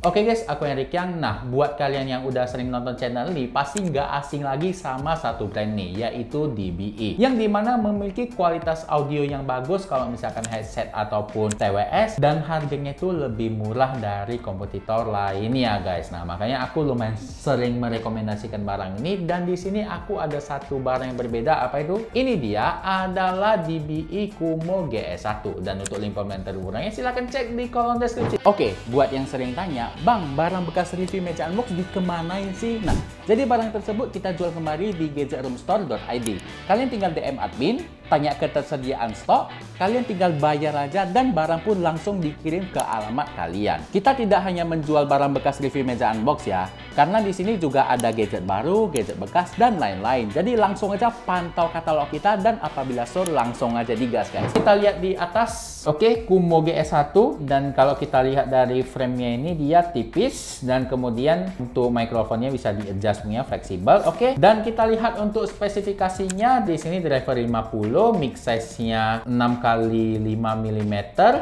Oke guys, aku Henrik Yang. Nah, buat kalian yang udah sering nonton channel ini, pasti nggak asing lagi sama satu brand nih, yaitu DBE. Yang dimana memiliki kualitas audio yang bagus kalau misalkan headset ataupun TWS, dan harganya itu lebih murah dari kompetitor lainnya guys. Nah, makanya aku lumayan sering merekomendasikan barang ini, dan di sini aku ada satu barang yang berbeda. Apa itu? Ini dia adalah DBE Kumo GS1. Dan untuk link komen termurahnya silahkan cek di kolom deskripsi. Oke, buat yang sering tanya, Bang, barang bekas review meja unbox dikemanain sih? Nah, jadi barang tersebut kita jual kembali di gadgetroomstore.id. Kalian tinggal DM admin, tanya ketersediaan stok, kalian tinggal bayar aja dan barang pun langsung dikirim ke alamat kalian. Kita tidak hanya menjual barang bekas review meja unbox ya, karena di sini juga ada gadget baru, gadget bekas, dan lain-lain. Jadi langsung aja pantau katalog kita, dan apabila store langsung aja digas guys. Kita lihat di atas, oke, Kumo GS1, dan kalau kita lihat dari frame-nya ini dia tipis, dan kemudian untuk mikrofonnya bisa di-adjust punya fleksibel, oke. Dan kita lihat untuk spesifikasinya, di sini driver 50, mic size-nya 6x5 mm,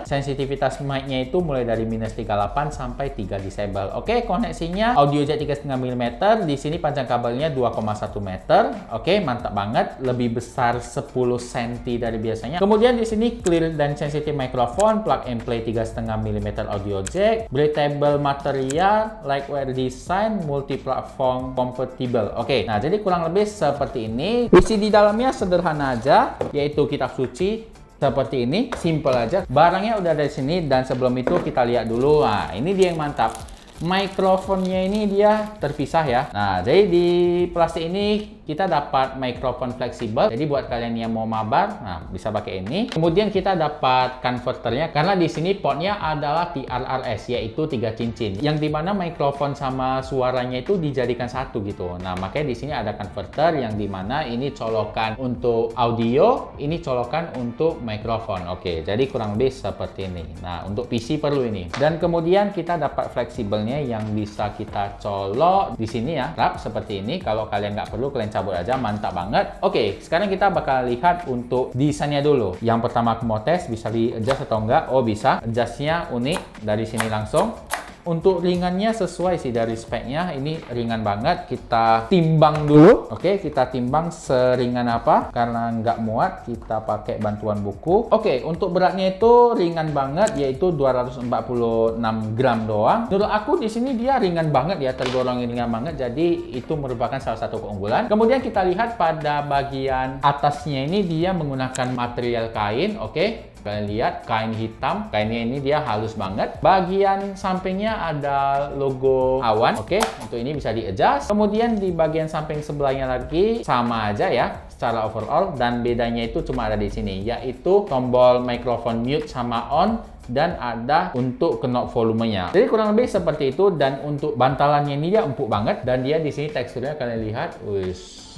sensitivitas mic-nya itu mulai dari -38 sampai 3 disable. Oke, koneksinya audio jack 3,5 mm, di sini panjang kabelnya 2,1 meter. Oke, mantap banget, lebih besar 10 cm dari biasanya. Kemudian di sini clear dan sensitive microphone, plug and play 3,5 mm audio jack, breathable material, lightweight design, multi-platform compatible. Oke, nah jadi kurang lebih seperti ini. Isi di dalamnya sederhana aja, yaitu kitab suci seperti ini, simple aja. Barangnya udah dari sini, dan sebelum itu kita lihat dulu. Nah, ini dia yang mantap. Mikrofonnya ini dia terpisah ya. Nah, jadi di plastik ini kita dapat mikrofon fleksibel. Jadi buat kalian yang mau mabar, nah bisa pakai ini. Kemudian kita dapat converternya, karena di sini portnya adalah TRRS, yaitu 3 cincin. Yang dimana mikrofon sama suaranya itu dijadikan satu gitu. Nah, makanya di sini ada converter yang dimana ini colokan untuk audio, ini colokan untuk mikrofon. Oke, jadi kurang lebih seperti ini. Nah, untuk PC perlu ini. Dan kemudian kita dapat fleksibelnya yang bisa kita colok di sini ya, rap seperti ini. Kalau kalian nggak perlu, kalian cabut aja, mantap banget. Oke, sekarang kita bakal lihat untuk desainnya dulu. Yang pertama aku mau tes bisa di adjust atau enggak. Oh, bisa. Adjustnya unik dari sini langsung. Untuk ringannya sesuai sih dari speknya, ini ringan banget. Kita timbang dulu. Oke, kita timbang seringan apa. Karena nggak muat, kita pakai bantuan buku. Oke, untuk beratnya itu ringan banget, yaitu 246 gram doang. Menurut aku di sini dia ringan banget ya, tergolong ringan banget. Jadi itu merupakan salah satu keunggulan. Kemudian kita lihat pada bagian atasnya ini dia menggunakan material kain. Oke. Kalian lihat kain hitam, kainnya ini dia halus banget. Bagian sampingnya ada logo awan. Oke, untuk ini bisa di-adjust. Kemudian di bagian samping sebelahnya lagi sama aja ya secara overall, dan bedanya itu cuma ada di sini, yaitu tombol mikrofon mute sama on, dan ada untuk knob volumenya. Jadi kurang lebih seperti itu. Dan untuk bantalannya ini dia empuk banget, dan dia di sini teksturnya kalian lihat,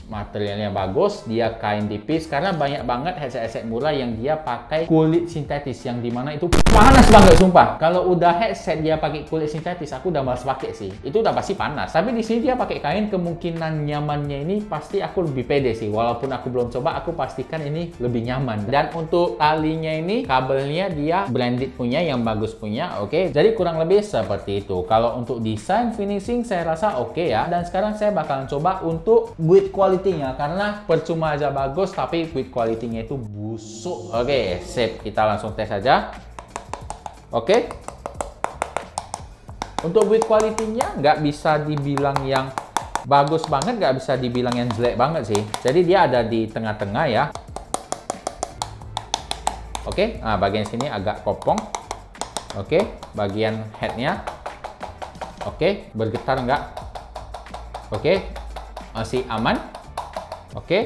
materialnya bagus, dia kain tipis, karena banyak banget headset-headset murah yang dia pakai kulit sintetis, yang dimana itu panas banget sumpah. Kalau udah headset dia pakai kulit sintetis, aku udah malas pakai sih, itu udah pasti panas. Tapi di sini dia pakai kain, kemungkinan nyamannya ini pasti aku lebih pede sih. Walaupun aku belum coba, aku pastikan ini lebih nyaman. Dan untuk talinya ini, kabelnya dia branded punya, yang bagus punya. Oke, jadi kurang lebih seperti itu. Kalau untuk desain finishing saya rasa oke ya. Dan sekarang saya bakalan coba untuk build quality, karena percuma aja bagus tapi build quality-nya itu busuk. Oke, sip, kita langsung tes aja. Oke, untuk build quality-nya nggak bisa dibilang yang bagus banget, nggak bisa dibilang yang jelek banget sih. Jadi dia ada di tengah-tengah ya. Oke, nah bagian sini agak kopong. Oke, bagian head-nya oke, bergetar nggak? Oke, masih aman. Oke.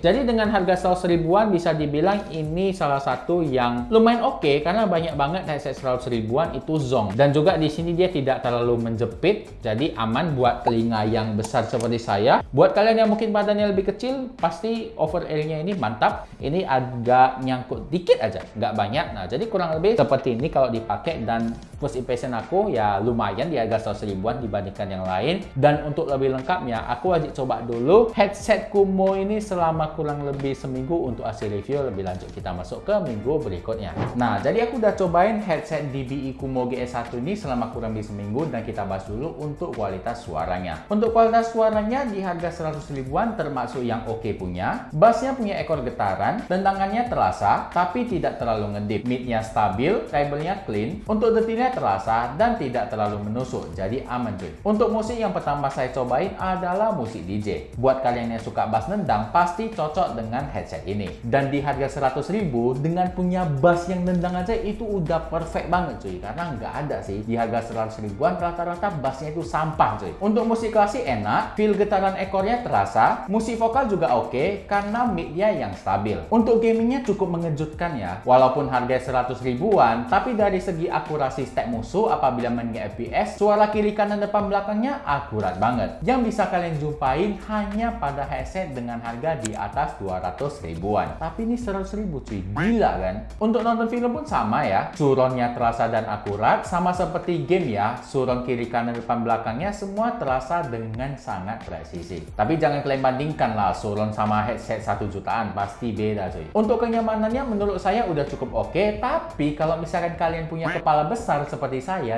Jadi dengan harga 100 ribuan bisa dibilang ini salah satu yang lumayan oke, karena banyak banget headset 100 ribuan itu zonk. Dan juga di sini dia tidak terlalu menjepit, jadi aman buat telinga yang besar seperti saya. Buat kalian yang mungkin badannya lebih kecil, pasti over ear-nya ini mantap. Ini agak nyangkut dikit aja, nggak banyak. Nah, jadi kurang lebih seperti ini kalau dipakai, dan First impression aku ya lumayan di harga 100 ribuan dibandingkan yang lain. Dan untuk lebih lengkapnya, aku wajib coba dulu headset Kumo ini selama kurang lebih seminggu. Untuk hasil review lebih lanjut kita masuk ke minggu berikutnya. Nah, jadi aku udah cobain headset DBE Kumo GS1 ini selama kurang lebih seminggu dan kita bahas dulu untuk kualitas suaranya. Untuk kualitas suaranya di harga 100 ribuan termasuk yang oke punya. Bassnya punya ekor getaran, tendangannya terasa tapi tidak terlalu ngedip. Midnya stabil, treble-nya clean. Untuk detailnya terasa dan tidak terlalu menusuk, jadi aman cuy. Untuk musik yang pertama saya cobain adalah musik DJ. Buat kalian yang suka bass nendang pasti cocok dengan headset ini. Dan di harga 100 ribu dengan punya bass yang nendang aja itu udah perfect banget cuy. Karena nggak ada sih di harga 100 ribuan rata-rata bassnya itu sampah cuy. Untuk musik klasik enak, feel getaran ekornya terasa. Musik vokal juga oke karena mic-nya yang stabil. Untuk gamingnya cukup mengejutkan ya. Walaupun harga 100 ribuan, tapi dari segi akurasi step musuh apabila main FPS, suara kiri kanan depan belakangnya akurat banget. Yang bisa kalian jumpain hanya pada headset dengan harga di atas 200 ribuan. Tapi ini 100 ribu cuy, gila kan? Untuk nonton film pun sama ya. Surroundnya terasa dan akurat, sama seperti game ya. Surround kiri kanan depan belakangnya semua terasa dengan sangat presisi. Tapi jangan kalian bandingkan lah surround sama headset 1 jutaan, pasti beda cuy. Untuk kenyamanannya menurut saya udah cukup oke, tapi kalau misalkan kalian punya kepala besar seperti saya,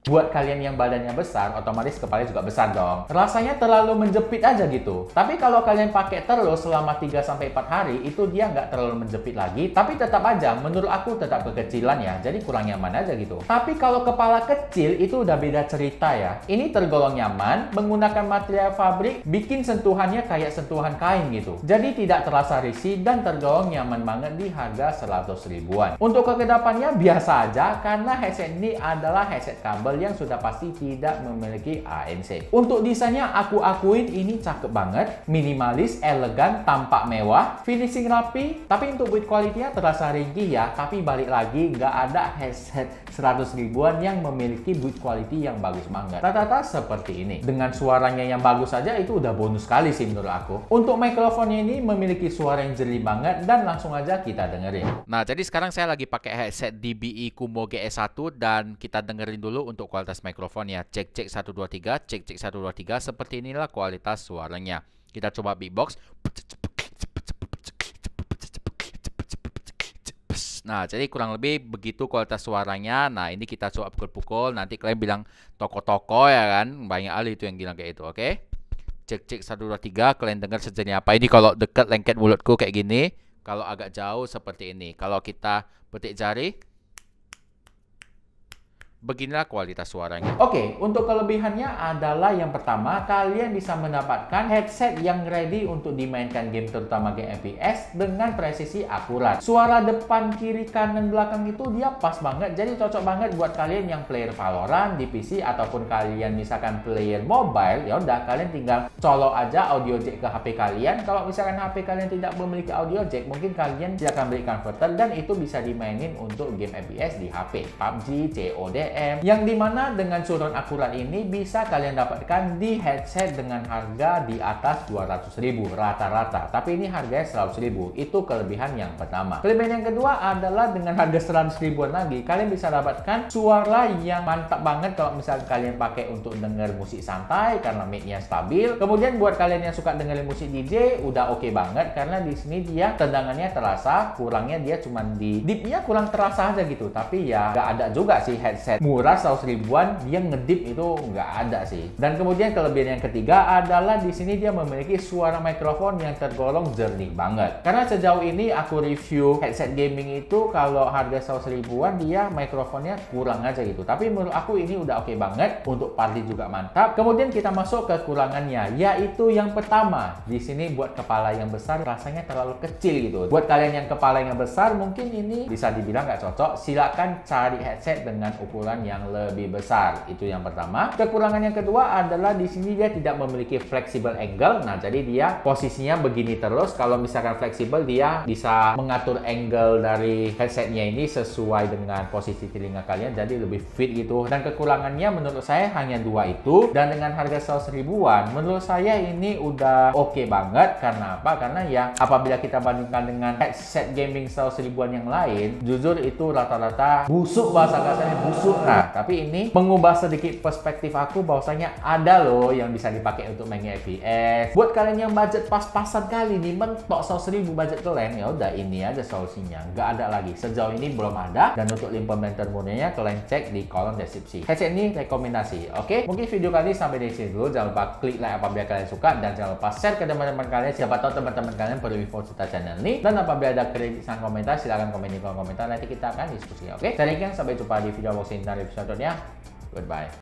buat kalian yang badannya besar, otomatis kepalanya juga besar dong. Rasanya terlalu menjepit aja gitu. Tapi kalau kalian pakai terus selama 3-4 hari, itu dia nggak terlalu menjepit lagi. Tapi tetap aja, menurut aku tetap kekecilan ya. Jadi kurang nyaman aja gitu. Tapi kalau kepala kecil, itu udah beda cerita ya. Ini tergolong nyaman, menggunakan material fabrik, bikin sentuhannya kayak sentuhan kain gitu. Jadi tidak terasa risih dan tergolong nyaman banget di harga 100 ribuan. Untuk kekedapannya biasa aja, karena headset ini adalah headset kabel yang sudah pasti tidak memiliki ANC. Untuk desainnya aku akuin ini cakep banget, minimalis, elegan, tampak mewah, finishing rapi, tapi untuk build quality-nya terasa ringkih ya. Tapi balik lagi nggak ada headset 100 ribuan yang memiliki build quality yang bagus banget. Rata-rata seperti ini. Dengan suaranya yang bagus saja itu udah bonus sekali sih menurut aku. Untuk mikrofonnya ini memiliki suara yang jernih banget dan langsung aja kita dengerin. Nah, jadi sekarang saya lagi pakai headset DBE Kumo GS1 dan kita dengerin dulu untuk kualitas mikrofonnya. Cek 1 2 3, cek 1 2 3. Seperti inilah kualitas suaranya. Kita coba beatbox. Nah, jadi kurang lebih begitu kualitas suaranya. Nah, ini kita coba pukul-pukul. Nanti kalian bilang toko-toko ya kan. Banyak ahli itu yang bilang kayak itu, oke? Cek 1 2 3. Kalian dengar sejenis apa? Ini kalau dekat lengket mulutku kayak gini. Kalau agak jauh seperti ini. Kalau kita petik jari, beginilah kualitas suaranya. Oke, untuk kelebihannya adalah yang pertama, kalian bisa mendapatkan headset yang ready untuk dimainkan game, terutama game FPS dengan presisi akurat. Suara depan, kiri, kanan, belakang itu dia pas banget. Jadi cocok banget buat kalian yang player Valorant di PC ataupun kalian misalkan player mobile. Ya udah, kalian tinggal colok aja audio jack ke HP kalian. Kalau misalkan HP kalian tidak memiliki audio jack, mungkin kalian silakan beli converter dan itu bisa dimainin untuk game FPS di HP, PUBG, COD, yang dimana dengan surround akurat ini bisa kalian dapatkan di headset dengan harga di atas 200 ribu rata-rata. Tapi ini harganya 100 ribu. Itu kelebihan yang pertama. Kelebihan yang kedua adalah dengan harga 100 ribuan lagi, kalian bisa dapatkan suara yang mantap banget kalau misalnya kalian pakai untuk denger musik santai karena mic-nya stabil. Kemudian buat kalian yang suka dengerin musik DJ, udah oke banget karena di sini dia tendangannya terasa, kurangnya dia cuman di dip-nya kurang terasa aja gitu. Tapi ya nggak ada juga sih headset murah 100 ribuan dia ngedip itu nggak ada sih. Dan kemudian kelebihan yang ketiga adalah di sini dia memiliki suara mikrofon yang tergolong jernih banget. Karena sejauh ini aku review headset gaming itu kalau harga 100 ribuan dia mikrofonnya kurang aja gitu. Tapi menurut aku ini udah oke banget, untuk party juga mantap. Kemudian kita masuk ke kekurangannya, yaitu yang pertama, di sini buat kepala yang besar rasanya terlalu kecil gitu. Buat kalian yang kepala yang besar mungkin ini bisa dibilang nggak cocok. Silakan cari headset dengan ukuran ukuran yang lebih besar. Itu yang pertama. Kekurangan yang kedua adalah di sini dia tidak memiliki flexible angle. Nah, jadi dia posisinya begini terus. Kalau misalkan fleksibel, dia bisa mengatur angle dari headsetnya ini sesuai dengan posisi telinga kalian, jadi lebih fit gitu. Dan kekurangannya menurut saya hanya dua itu. Dan dengan harga 100 ribuan, menurut saya ini udah oke banget. Karena apa? Karena ya apabila kita bandingkan dengan headset gaming 100 ribuan yang lain, jujur itu rata-rata busuk, bahasa kasarnya busuk. Nah, tapi ini mengubah sedikit perspektif aku bahwasanya ada loh yang bisa dipakai untuk main FPS. Buat kalian yang budget pas-pasan kali nih, mentok 100 ribu budget kalian, ya udah ini aja solusinya. Nggak ada lagi. Sejauh ini belum ada. Dan untuk implementer murninya kalian cek di kolom deskripsi. Headset ini rekomendasi. Oke, mungkin video kali ini sampai di sini dulu. Jangan lupa klik like apabila kalian suka, dan jangan lupa share ke teman-teman kalian. Siapa tahu teman-teman kalian perlu info serta channel ini. Dan apabila ada kritikan komentar, silahkan komen di kolom komentar. Nanti kita akan diskusi. Oke, saya Riken, sampai jumpa di video unboxing dan episode-nya. Goodbye.